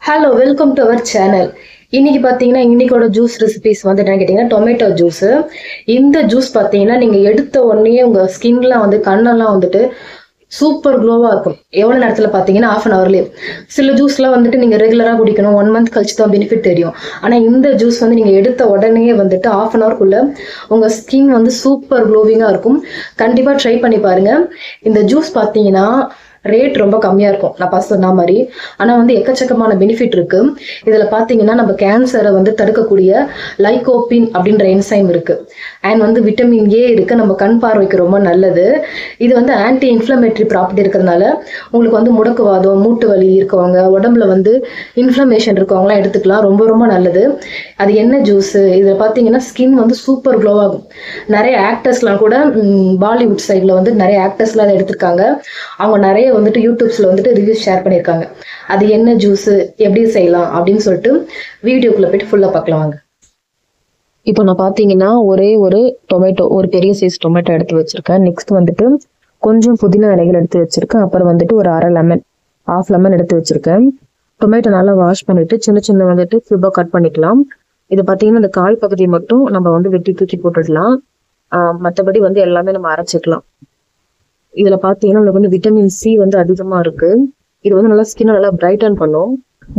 Hello welcome to our channel. இன்னைக்கு பார்த்தீங்கன்னா இன்னைக்கோட juice recipes வந்து என்ன கேட்டிங்கன்னா டொமேட்டோ ஜூஸ். இந்த ஜூஸ் பார்த்தீங்கன்னா நீங்கள் எடுத்த உடனே உங்கள் ஸ்கின்லாம் வந்து கண்ணெல்லாம் வந்துட்டு சூப்பர் க்ளோவாக இருக்கும். எவ்வளோ நேரத்தில் பார்த்தீங்கன்னா ½ அன் ஹவர்லேயே. சில ஜூஸ்லாம் வந்துட்டு நீங்கள் ரெகுலராக குடிக்கணும், 1 மந்த் கழிச்சு தான் பெனிஃபிட் தெரியும். ஆனால் இந்த ஜூஸ் வந்து நீங்கள் எடுத்த உடனே வந்துட்டு ½ அன் ஹவர்க்குள்ளே உங்கள் ஸ்கின் வந்து சூப்பர் க்ளோவிங்காக இருக்கும். கண்டிப்பாக ட்ரை பண்ணி பாருங்கள். இந்த ஜூஸ் பார்த்தீங்கன்னா ரேட் ரொம்ப கம்மியாக இருக்கும், நான் ஃபர்ஸ்ட் சொன்ன மாதிரி. ஆனால் வந்து எக்கச்சக்கமான பெனிஃபிட் இருக்கு. இதில் பார்த்தீங்கன்னா நம்ம கேன்சரை வந்து தடுக்கக்கூடிய லைகோபின் அப்படின்ற என்சைம் இருக்கு. அண்ட் வந்து விட்டமின் ஏ இருக்கு, நம்ம கண் பார்வைக்கு ரொம்ப நல்லது. இது வந்து ஆன்டி இன்ஃப்ளமேட்டரி ப்ராப்பர்ட்டி இருக்கிறதுனால உங்களுக்கு வந்து முடக்குவாதம், மூட்டு வலி இருக்கவங்க, உடம்புல வந்து இன்ஃப்ளமேஷன் இருக்கவங்களாம் எடுத்துக்கலாம். ரொம்ப ரொம்ப நல்லது. அது என்ன ஜூஸ்? இதில் பார்த்தீங்கன்னா ஸ்கின் வந்து சூப்பர் க்ளோ ஆகும். நிறைய ஆக்டர்ஸ்லாம் கூட பாலிவுட் சைடில் வந்து நிறைய ஆக்டர்ஸ்லாம் அதை எடுத்திருக்காங்க. அவங்க நிறைய வந்துட்டு யூடியூப்ஸ்ல வந்துட்டு ரிவ்யூஸ் ஷேர் பண்ணியிருக்காங்க. அது என்ன ஜூஸ், எப்படி செய்யலாம் அப்படின்னு சொல்லிட்டு வீடியோக்குள்ள போயிட்டு ஃபுல்லா பார்க்கலாம் வாங்க. இப்போ நான் பார்த்தீங்கன்னா ஒரே ஒரு டொமேட்டோ, ஒரு பெரிய சைஸ் டொமேட்டோ எடுத்து வச்சிருக்கேன். நெக்ஸ்ட் வந்துட்டு கொஞ்சம் புதினா இலைகள் எடுத்து வச்சிருக்கேன். அப்புறம் வந்துட்டு ஒரு ½ லெமன், ½ லெமன் எடுத்து வச்சிருக்கேன். டொமேட்டோ நல்லா வாஷ் பண்ணிட்டு சின்ன சின்ன வந்துட்டு கியூபா கட் பண்ணிக்கலாம். இது பார்த்தீங்கன்னா இந்த கால் பகுதியை மட்டும் நம்ம வந்து வெட்டி தூக்கி போட்டுடலாம். மற்றபடி வந்து எல்லாமே நம்ம அரைச்சிக்கலாம். இதுல பாத்தீங்கன்னா உங்களுக்கு வந்து விட்டமின் சி வந்து அதிகமா இருக்கு. இது வந்து நல்லா ஸ்கின் நல்லா பிரைட்டன் பண்ணும்.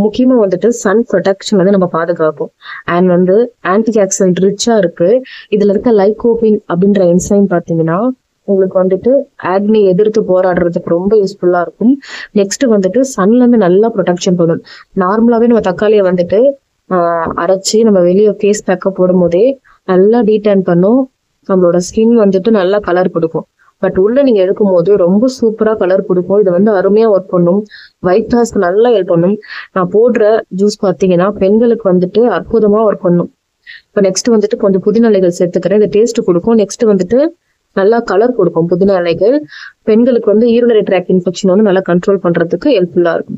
முக்கியமா வந்துட்டு சன் ப்ரொடெக்ஷன் வந்து நம்ம பாதுகாப்போம். அண்ட் வந்து ஆன்டி ஆக்சிடென்ட் ரிச்சா இருக்கு. இதுல இருக்க லைகோபின் அப்படின்ற என்சைம் பாத்தீங்கன்னா உங்களுக்கு வந்துட்டு ஆக்னி எதிர்த்து போராடுறதுக்கு ரொம்ப யூஸ்ஃபுல்லா இருக்கும். நெக்ஸ்ட் வந்துட்டு சன்ல இருந்து நல்லா ப்ரொடெக்ஷன் பண்ணும். நார்மலாவே நம்ம தக்காளியை வந்துட்டு அரைச்சி நம்ம வெளியே ஃபேஸ் பேக்கப் போடும் போதே நல்லா டீடேன் பண்ணும். நம்மளோட ஸ்கின் வந்துட்டு நல்லா கலர் கொடுக்கும். பட் உள்ள நீங்க எடுக்கும் போது ரொம்ப சூப்பரா கலர் கொடுக்கும். இது வந்து அருமையா ஒர்க் பண்ணும். ஒயிட் ஹேர்ஸ்க்கு நல்லா ஹெல்ப் பண்ணும். நான் போடுற ஜூஸ் பார்த்தீங்கன்னா பெண்களுக்கு வந்துட்டு அற்புதமா ஒர்க் பண்ணும். இப்போ நெக்ஸ்ட் வந்துட்டு கொஞ்சம் புதினா இலைகள் சேர்த்துக்கிறேன். இது டேஸ்ட் கொடுக்கும். நெக்ஸ்ட் வந்துட்டு நல்லா கலர் கொடுக்கும். புதினா இலைகள் பெண்களுக்கு வந்து யூரினரி ட்ராக் இன்ஃபெக்ஷன் வந்து நல்லா கண்ட்ரோல் பண்றதுக்கு ஹெல்ப்ஃபுல்லா இருக்கும்.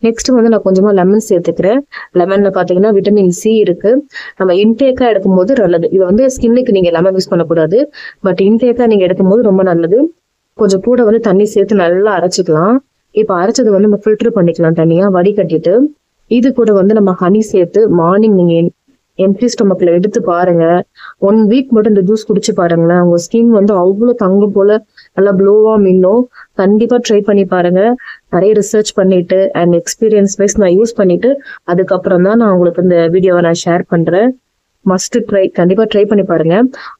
நெக்ஸ்ட் வந்து நான் கொஞ்சமா லெமன் சேர்த்துக்கிறேன். லெமன்ல பாத்தீங்கன்னா விட்டமின் சி இருக்கு. நம்ம இன்டேக்கா எடுக்கும் போது நல்லது. இது வந்து ஸ்கின்னுக்கு நீங்க லெமன் யூஸ் பண்ணக்கூடாது. பட் இன்டேக்கா நீங்க எடுக்கும் போது ரொம்ப நல்லது. கொஞ்சம் கூட வந்து தண்ணி சேர்த்து நல்லா அரைச்சிக்கலாம். இப்ப அரைச்சது வந்து நம்ம ஃபில்டர் பண்ணிக்கலாம், தனியா வடிகட்டிட்டு. இது கூட வந்து நம்ம ஹனி சேர்த்து மார்னிங் நீங்க எம்டி ஸ்டொமக்ல எடுத்து பாருங்க. 1 வீக் மட்டும் இந்த ஜூஸ் குடிச்சு பாருங்களேன். உங்க ஸ்கின் வந்து அவ்வளவு தங்கம் போல நல்லா ப்ளோவா மின்னும். கண்டிப்பா ட்ரை பண்ணி பாருங்க. நிறைய ரிசர்ச் பண்ணிட்டு அண்ட் எக்ஸ்பீரியன்ஸ் வைஸ் நான் யூஸ் பண்ணிட்டு அதுக்கப்புறம் தான் நான் உங்களுக்கு இந்த வீடியோவை நான் ஷேர் பண்றேன். மஸ்ட் ட்ரை, கண்டிப்பா ட்ரை பண்ணி பாருங்க.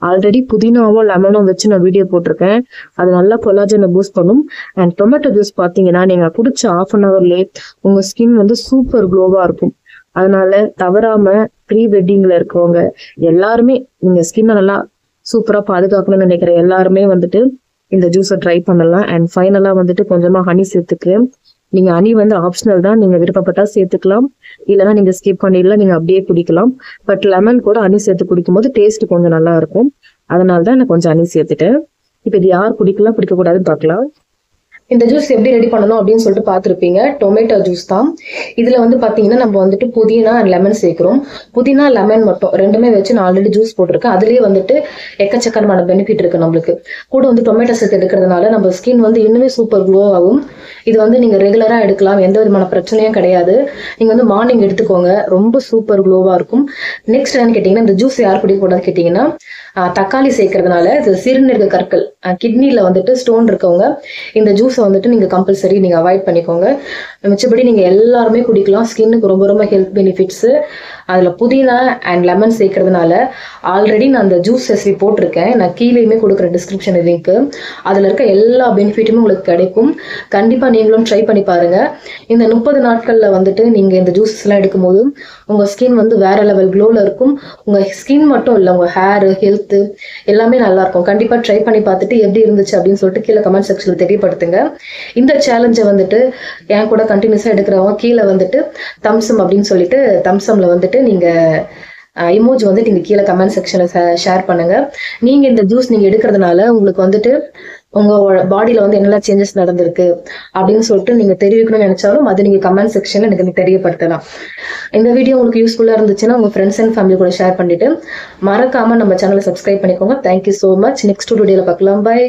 ஆல்ரெடி புதினாவும் லெமனும் வச்சு நான் வீடியோ போட்டிருக்கேன். அது நல்லா கொலாஜனை பூஸ்ட் பண்ணும். அண்ட் டொமேட்டோ ஜூஸ் பாத்தீங்கன்னா நீங்க குடிச்ச ½ அன் ஹவர்லயே உங்க ஸ்கின் வந்து சூப்பர் க்ளோவா இருக்கும். அதனால தவறாம ப்ரீ வெட்டிங்ல இருக்கவங்க எல்லாருமே, நீங்க ஸ்கின்னை நல்லா சூப்பரா பாதுகாக்கணும்னு நினைக்கிற எல்லாருமே வந்துட்டு இந்த ஜூஸை ட்ரை பண்ணலாம். அண்ட் ஃபைனலா வந்துட்டு கொஞ்சமா ஹனி சேர்த்துக்கிறேன். நீங்க ஹனி வந்து ஆப்ஷனல் தான், நீங்க விருப்பப்பட்டா சேர்த்துக்கலாம், இல்லைன்னா நீங்க ஸ்கிப் பண்ணிடலாம், நீங்க அப்படியே குடிக்கலாம். பட் லெமன் கூட ஹனி சேர்த்து குடிக்கும் போது டேஸ்ட் கொஞ்சம் நல்லா இருக்கும். அதனாலதான் நான் கொஞ்சம் ஹனி சேர்த்துட்டேன். இப்ப இது யார் குடிக்கலாம் குடிக்க கூடாதுன்னு பார்க்கலாம். இந்த ஜூஸ் எப்படி ரெடி பண்ணணும் அப்படின்னு சொல்லிட்டு பார்த்துருப்பீங்க. டொமேட்டோ ஜூஸ் தான். இதுல வந்து பாத்தீங்கன்னா நம்ம வந்துட்டு புதினா அண்ட் லெமன் சேர்க்கிறோம். புதினா லெமன் மட்டும் ரெண்டுமே வச்சு நான் ஆல்ரெடி ஜூஸ் போட்டிருக்கேன். அதுலயே வந்துட்டு எக்கச்சக்கமான பெனிஃபிட் இருக்கு நம்மளுக்கு. கூட வந்து டொமேட்டோ சேர்த்து எடுக்கிறதுனால நம்ம ஸ்கின் வந்து இன்னுமே சூப்பர் க்ளோ ஆகும். இது வந்து நீங்க ரெகுலரா எடுக்கலாம், எந்த விதமான பிரச்சனையும் கிடையாது. நீங்க வந்து மார்னிங் எடுத்துக்கோங்க, ரொம்ப சூப்பர் க்ளோவா இருக்கும். நெக்ஸ்ட் என்னன்னு கேட்டீங்கன்னா, இந்த ஜூஸ் யார் குடிக்க கூடாதுன்னு கேட்டீங்கன்னா, தக்காளி சேர்க்கறதுனால இது சிறுநீரக கற்கள், கிட்னில வந்துட்டு ஸ்டோன் இருக்கவங்க இந்த ஜூஸை வந்துட்டு நீங்க கம்பல்சரி நீங்க அவாய்ட் பண்ணிக்கோங்க. மிச்சபடி நீங்க எல்லாருமே குடிக்கலாம். ஸ்கின்னுக்கு ரொம்ப ரொம்ப ஹெல்த் பெனிஃபிட்ஸ். அதுல புதினா அண்ட் லெமன் சேர்க்கறதுனால ஆல்ரெடி நான் அந்த ஜூஸ் ரெசிபி போட்டிருக்கேன். நான் கீழேயுமே கொடுக்குற டிஸ்கிரிப்ஷன் லிங்க். அதுல இருக்க எல்லா பெனிஃபிட்டுமே உங்களுக்கு கிடைக்கும். கண்டிப்பா நீங்களும் ட்ரை பண்ணி பாருங்க. இந்த 30 நாட்கள்ல வந்துட்டு நீங்க இந்த ஜூஸ் எல்லாம் எடுக்கும்போது உங்க ஸ்கின் வந்து வேற லெவல் க்ளோல இருக்கும். உங்க ஸ்கின் மட்டும் இல்லை, உங்க ஹேர், ஹெல்த் எல்லாமே நல்லா இருக்கும். கண்டிப்பா ட்ரை பண்ணி பார்த்துட்டு எப்படி இருந்துச்சு அப்படின்னு சொல்லிட்டு கீழே கமெண்ட் செக்ஷன்ல தெரியப்படுத்துங்க. இந்த சேலஞ்சை வந்துட்டு என் கூட கண்டினியூஸா எடுக்கிறவங்க கீழே வந்துட்டு தம்சம் அப்படின்னு சொல்லிட்டு தம்சம்ல வந்துட்டு நீங்க இமோஜி வந்து நீங்க கீழே கமெண்ட் செக்ஷன்ல ஷேர் பண்ணுங்க. நீங்க இந்த ஜூஸ் நீங்க எடுக்கிறதுனால உங்களுக்கு வந்துட்டு உங்க பாடியில வந்து என்னெல்லாம் சேஞ்சஸ் நடந்திருக்கு அப்படின்னு சொல்லிட்டு நீங்க தெரிவிக்கணும்னு நினைச்சாலும் அது நீங்க கமெண்ட் செக்ஷன்ல எனக்கு தெரியப்படுத்தலாம். இந்த வீடியோ உங்களுக்கு யூஸ்ஃபுல்லா இருந்துச்சுன்னா உங்க ஃப்ரெண்ட்ஸ் அண்ட் ஃபேமிலி கூட ஷேர் பண்ணிட்டு மறக்காம நம்ம சேனலை சப்ஸ்கிரைப் பண்ணிக்கோங்க. Thank you so much. நெக்ஸ்ட் வீடியோல பார்க்கலாம். பை.